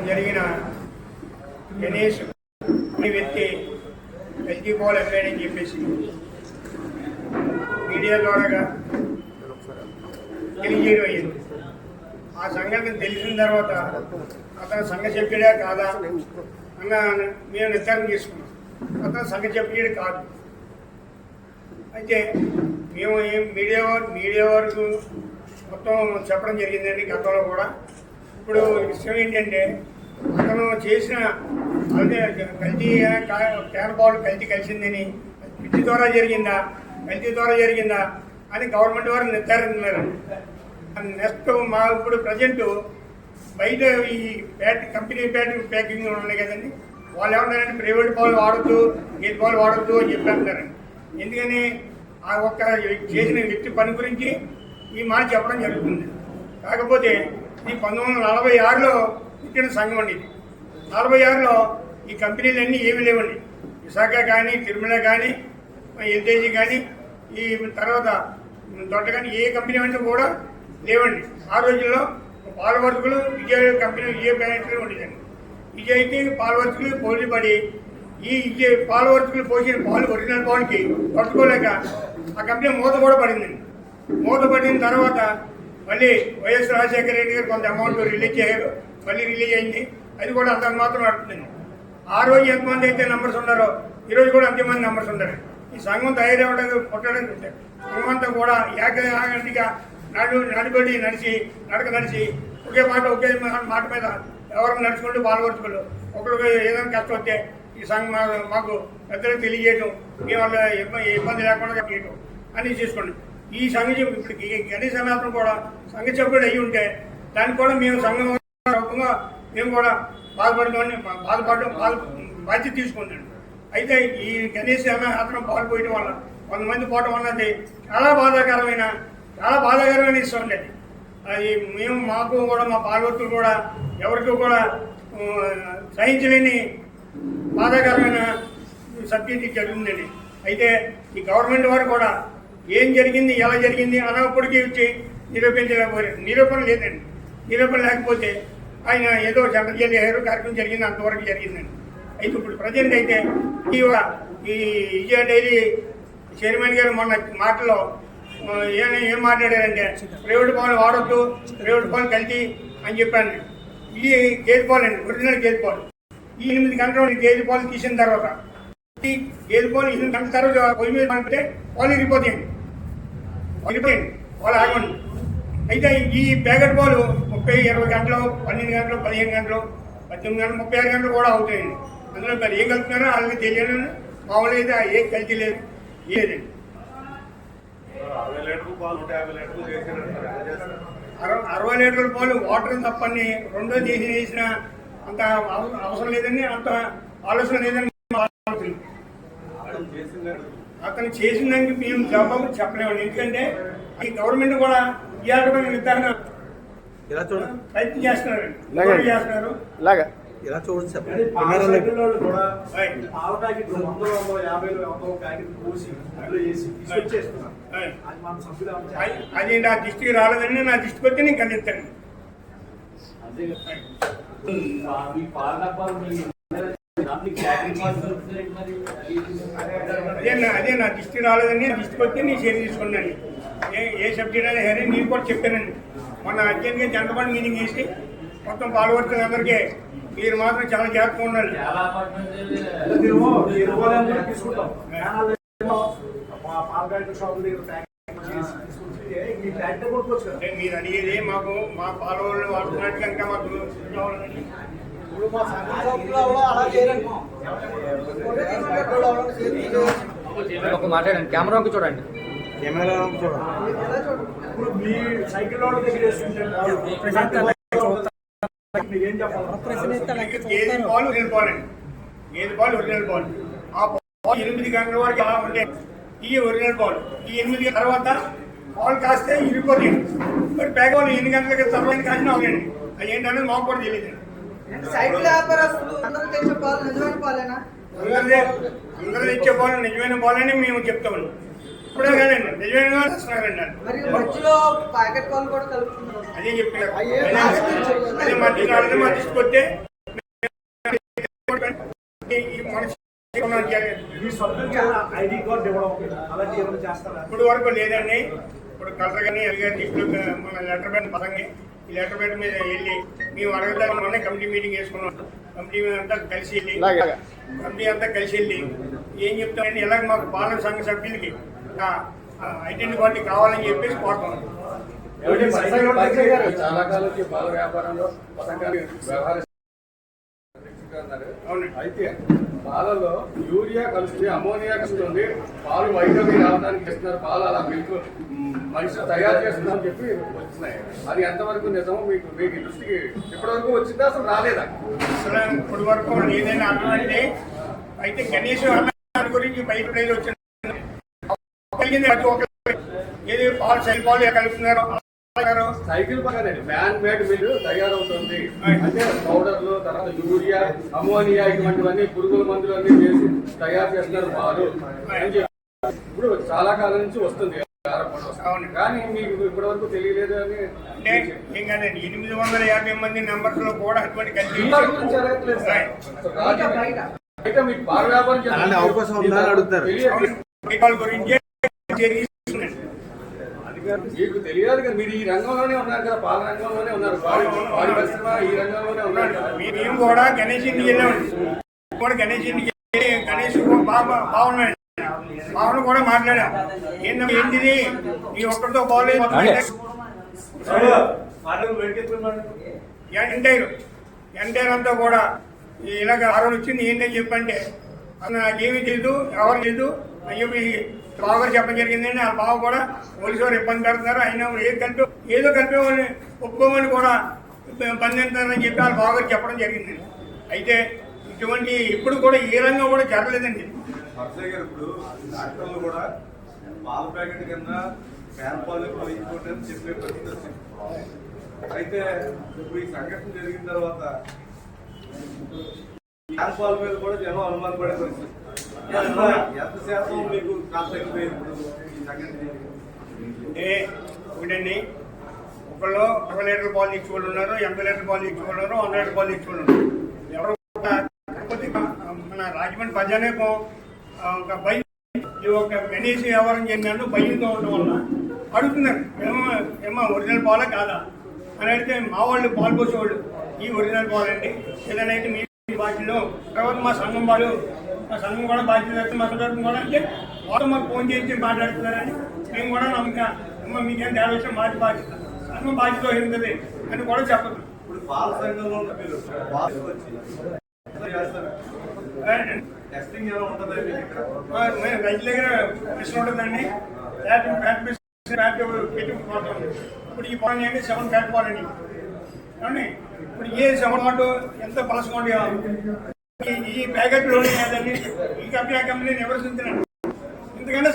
జరిగిన గణేష్ అనే వ్యక్తి కల్తీ పాలు అమ్మాడని చెప్పేసి మీడియా ద్వారా తెలియజేయడం అయ్యింది. ఆ సంగతి తెలిసిన తర్వాత అతను సంఘ సభ్యుడే కాదా అన్న మేము నిర్ధారణ చేసుకున్నాం. అతను సంఘ సభ్యుడు కాదు. అయితే మేము మీడియా వరకు మొత్తం చెప్పడం జరిగిందండి గతంలో కూడా. ఇప్పుడు విషయం ఏంటంటే అతను చేసిన అదే కల్తీ క్యాన్ పాలు కల్తీ కలిసిందని కల్తీ ద్వారా జరిగిందా అని గవర్నమెంట్ వారు నిర్ధారించారు. నెక్స్ట్ మా ఇప్పుడు ప్రజెంట్ బయట ఈ కంపెనీ ప్యాకింగ్ ఉన్నాయి కదండి, వాళ్ళు ఏమన్నారంటే ప్రైవేట్ పాలు వాడద్దు, గేదె పాలు వాడద్దు అని చెప్పేస్తున్నారండి. ఎందుకని ఆ ఒక్క చేసిన వ్యక్తి పని గురించి ఈ మాట చెప్పడం జరుగుతుంది. కాకపోతే ఈ 1946లో పుట్టిన సంఘం అండి. 46లో ఈ కంపెనీలన్నీ ఏమీ లేవండి. విశాఖ కానీ, తిరుమల కానీ, ఎల్కేజీ కానీ, ఈ తర్వాత దొడ్డ కానీ ఏ కంపెనీ అంటే కూడా లేవండి. ఆ రోజుల్లో పాలవర్తులు విజయ కంపెనీ విజయ ఫ్యాక్టరీ ఉండేదండి. విజయ్కి పాలవర్తులు పోటీ పడి ఈ విజయ పాలవర్తులు పోసిన పాలు ఒరిజినల్ పాలకి పట్టుకోలేక ఆ కంపెనీ మూత కూడా పడిందండి. మూత పడిన తర్వాత మళ్ళీ వైఎస్ రాజశేఖర రెడ్డి గారు కొంత అమౌంట్ రిలీజ్ చేశారు. మళ్ళీ రిలీజ్ అయింది. అది కూడా అంత మాత్రం నడుపుతుంది. ఆ రోజు ఎంతమంది అయితే నంబర్స్ ఉన్నారో ఈరోజు కూడా అంతమంది నంబర్స్ ఉన్నారు. ఈ సంఘం తయారవడానికి పుట్టడానికి సంఘం అంతా కూడా ఏకగంటిగా నడక నడిచి ఒకే మాట మీద ఎవరు నడుచుకుంటూ పాల్గొట్టుకోరు. ఒకరికి ఏదైనా కష్టం వస్తే ఈ సంఘం మాకు పెద్దలకు తెలియజేయటం, మీ వల్ల ఇబ్బంది లేకుండా చేయటం అని చేసుకోండి. ఈ సంఘ ఇప్పుడు గణేష్ సమాత్రం కూడా సంఘ సభ్యుడు అయ్యి ఉంటే దానికి కూడా మేము సంఘం రూపంగా మేము కూడా బాధపడడం బాధ్యత తీసుకుంటాం. అయితే ఈ గణేష్ సమాత్రం పాల్పోయడం వల్ల 100 మంది పోవడం అన్నది చాలా బాధాకరమైన విషయం ఉండేది. అది మేము మాకు కూడా మా పాల్గొత్తులు కూడా ఎవరికి కూడా సహించలేని బాధాకరమైన సబ్జెక్ట్ జరిగిందండి. అయితే ఈ గవర్నమెంట్ వారు కూడా ఏం జరిగింది, ఎలా జరిగింది అన్నప్పటికీ వచ్చి నిరూపించలేకపోయారు. నిరూపణ లేదండి. నిరూపణ లేకపోతే ఆయన ఏదో చంద్రజల్ చేశారు, కార్యక్రమం జరిగింది, అంతవరకు జరిగిందండి. అయితే ఇప్పుడు ప్రజెంట్ అయితే ఈ విజయ డైలీ చైర్మన్ గారు మొన్న మాటలో ఏం మాట్లాడారంటే ప్రైవేట్ పాలు వాడొద్దు, ప్రైవేట్ పాలు కల్తీ అని చెప్పాను. ఈ గేదె పాలు అండి, ఒరిజినల్ గేదె పాలు. ఈ 8 గంటలు గేదె పాలు తీసిన తర్వాత గేదె పాలు 8 గంటల తర్వాత పొయ్యి మీద పంపితే పాలు ఇరిగిపోతాయండి, పాలు ఆగండి. అయితే ఈ ప్యాకెట్ పాలు 30-20 గంటలు, 12 గంటలు, 15 గంటలు, 18 గంటలు, 36 గంటలు కూడా అవుతాయండి. అందులో మరి ఏం కలుపుతున్నారో వాళ్ళకి తెలియదు. మామూలు అయితే ఏ కల్తీ లేదు, ఏదండి. 60 లీటర్ల పాలు వాటర్ తప్పని రెండో చేసిన అంత అవసరం లేదని, అంత ఆలోచన లేదని అతను చేసిన దానికి మేము జవాబు చెప్పలేము. ఎందుకంటే ఈ గవర్నమెంట్ కూడా ఈ ఆటమైన నిర్ధారణ ప్రయత్నం చేస్తున్నారు. ఇలా చూడండి అది నా దృష్టికి రాలేదని నా దృష్టికి వచ్చి నేను ఖండిస్తాను. అదే నా దృష్టికి రాలేదని నా దృష్టికి వచ్చి నేను చర్య తీసుకున్నాను. ఏ సబ్జెక్ట్ అయినా సరే నేను కూడా చెప్పానండి. మొన్న అర్జెంట్గా జనరల్ మీటింగ్ చేసి మొత్తం పాల్గొడుతున్నందరికీ మీరు మాత్రం చాలా జాగ్రత్తగా ఉండాలి. మీరు అడిగేది మాకు మా పాలవాళ్ళు వాడుతున్నట్టు కనుక మాకు కావాలండి. మాట్లాడండి, కెమెరాకి చూడండి. ఇప్పుడు మీ సైకిల్ వాళ్ళ దగ్గర గేదె పాలు ఒరిజినల్ పాలు ఆ పాలు 8 గంటల వరకు అలా ఉండే ఈ ఒరిజినల్ పాలు. ఈ 8 గంటల తర్వాత పాలు కాస్తే ఇరిగిపోతాయి. మరి ప్యాక్ వాళ్ళు 8 గంటలకి తర్వాత కాసిన అవునండి. అది ఏంటనేది మాకు కూడా తెలియదు. అందరూ తెచ్చే పాలు నిజమైన పాలని మేము చెప్తామండి. ఇప్పుడే కాదండి, నిజమైన వస్తున్నారండి. అదే చెప్పారు. అదే మా తీసుకొస్తే ఈ సభ్యులకి ఐడి కార్డు ఇవ్వడం అలాంటి ఏమైనా చేస్తారా? ఇప్పుడు వరకు లేదండి. ఇప్పుడు కలెక్టర్ గారిని అడిగారు తీసుకు మన లెటర్ బెడ్ పదంగా ఈ లెటర్ బెడ్ మీద వెళ్ళి మేము అడగదాం మొన్న కమిటీ మీటింగ్ వేసుకున్నాం. కమిటీ అంతా కలిసి వెళ్ళి ఏం చెప్తామండి ఎలాగ మాకు పాలన సంఘ సభ్యులకి ఐడెంటిటీ కార్డు కావాలని చెప్పేసి కోరుతున్నాం. చాలా కాలం పాల వ్యాపారంలో పథకాన్ని వ్యవహరిస్తున్నారు. అయితే పాలలో యూరియా కలుస్తుంది, అమోనియా కలుస్తుంది, పాలు వైద్యం రావడానికి ఇస్తున్నారు, పాలు అలా మిల్క్ మనిషి తయారు చేస్తుందని చెప్పి వచ్చినాయి. అది ఎంతవరకు నిజమో మీకు దృష్టికి ఇప్పటివరకు వచ్చిందా, అసలు రాలేదా? అసలు ఇప్పటి వరకు ఏదైనా అర్థమంటే అయితే కనీసం దాని గురించి బయట వచ్చింది. ఏది పాలు సైకిల్ పాలు కలుపుతున్నారు, సైకిల్ పక్కనే మ్యాన్ మేడ్ మిల్ తయారవుతుంది. అంటే పౌడర్లు, తర్వాత యూరియా, అమోనియా ఇటువంటివన్నీ పురుగుల మందులు అన్ని చేసి తయారు చేస్తున్నారు పాలు అని చెప్పి ఇప్పుడు చాలా కాలం నుంచి వస్తుంది. కానీ మీకు ఇప్పటి వరకు తెలియలేదు అని అంటే ఏం కాదండి. 850 మంది నెంబర్స్ లో కూడా అటువంటి మీకు పాల వ్యాపారం అవకాశం ఉందని అడుగుతారు. గురించి మీకు తెలియాలి కదా, మీరు ఈ రంగంలోనే ఉన్నారు కదా, పాల రంగంలోనే ఉన్నారు, పాడి పరిశ్రమ ఈ రంగంలోనే ఉన్నారు కదా. మేము కూడా గణేష్ ఇంటికి వెళ్ళామండి. కూడా గణేష్ ఇంటికి గణేష్ బాగున్నాడు, బాగున్న కూడా మాట్లాడాం. ఏంటిది ఈ ఒక్కరితో బాగోలేదు ఎంటైర్ అంతా కూడా ఇలాగ ఆరోజు వచ్చింది ఏంటని చెప్పంటే నాకేమీ తెలియదు, ఎవరు లేదు అని చెప్పి బావగారు చెప్పడం జరిగిందండి. ఆ బావ కూడా పోలీసు వారు ఇబ్బంది పెడుతున్నారు, అయినా ఏదో కలిపే వాళ్ళని ఒప్పుకోమని కూడా ఇబ్బంది పెడతారని చెప్పి వాళ్ళ బావగారు చెప్పడం జరిగిందండి. అయితే ఇటువంటి ఇప్పుడు కూడా ఏ రంగం కూడా జరగలేదండి. ఇప్పుడు డాక్టర్లు కూడా పాల ప్యాకెట్ కింద ఫ్యాన్ పాలు వేయించుకోండి అని చెప్పే పరిస్థితి వచ్చింది. అయితే ఇప్పుడు ఈ సంఘటన జరిగిన తర్వాత ఫ్యాన్ పాల మీద కూడా జనం అనుమానపడే పరిస్థితి. ఎంత శాతం మీకు కాస్త తగ్గిపోయింది ఈ సంఘటన? అంటే ఒకటండి, ఒకళ్ళు 1 లీటర్ పాలు ఇచ్చేవాళ్ళు ఉన్నారు, 80 లీటర్ పాలు ఇచ్చేవాళ్ళు ఉన్నారు, 100 లీటర్ పాలు ఇచ్చేవాళ్ళు ఉన్నారు. ఎవరు కాకపోతే మన రాజమండ్రి ప్రజలే ఒక భయం, ఒక గణేష్ వ్యవహారం చేసినాడు భయంతో ఉండడం వల్ల అడుగుతున్నారు ఏమో ఒరిజినల్ పాలా కాదా అని అడిగితే మా వాళ్ళు పాలు పోసేవాళ్ళు ఈ ఒరిజినల్ పాలు అండి ఏదైనా అయితే మీ బాధ్యతలో తర్వాత మా సంఘం కూడా బాధ్యత మా తరఫున కూడా అంటే వాళ్ళు మాకు ఫోన్ చేసి మాట్లాడుతున్నారని మేము కూడా నమ్మకం మీకేం తేడా వచ్చే మాది బాధ్యత సంఘం బాధ్యత వహించదు అని కూడా చెప్పదు. ఇప్పుడు పాల సంఘంలో మీరు టెస్టింగ్ ఎలా ఉంటుందండి? రైతు దగ్గర మిషన్ ఉంటుందండి, పెట్టుకుంటుంది. ఇప్పుడు ఈ పాలు అంటే 7 ఫ్యాట్ పాలండి. ఏమండి ఇప్పుడు ఏ 7 పాటు ఎంత పలసకోండి ఈ ప్యాకెట్లు కాదండి, ఈ కంపెనీ ఎవరు చింతనండి, ఎందుకంటే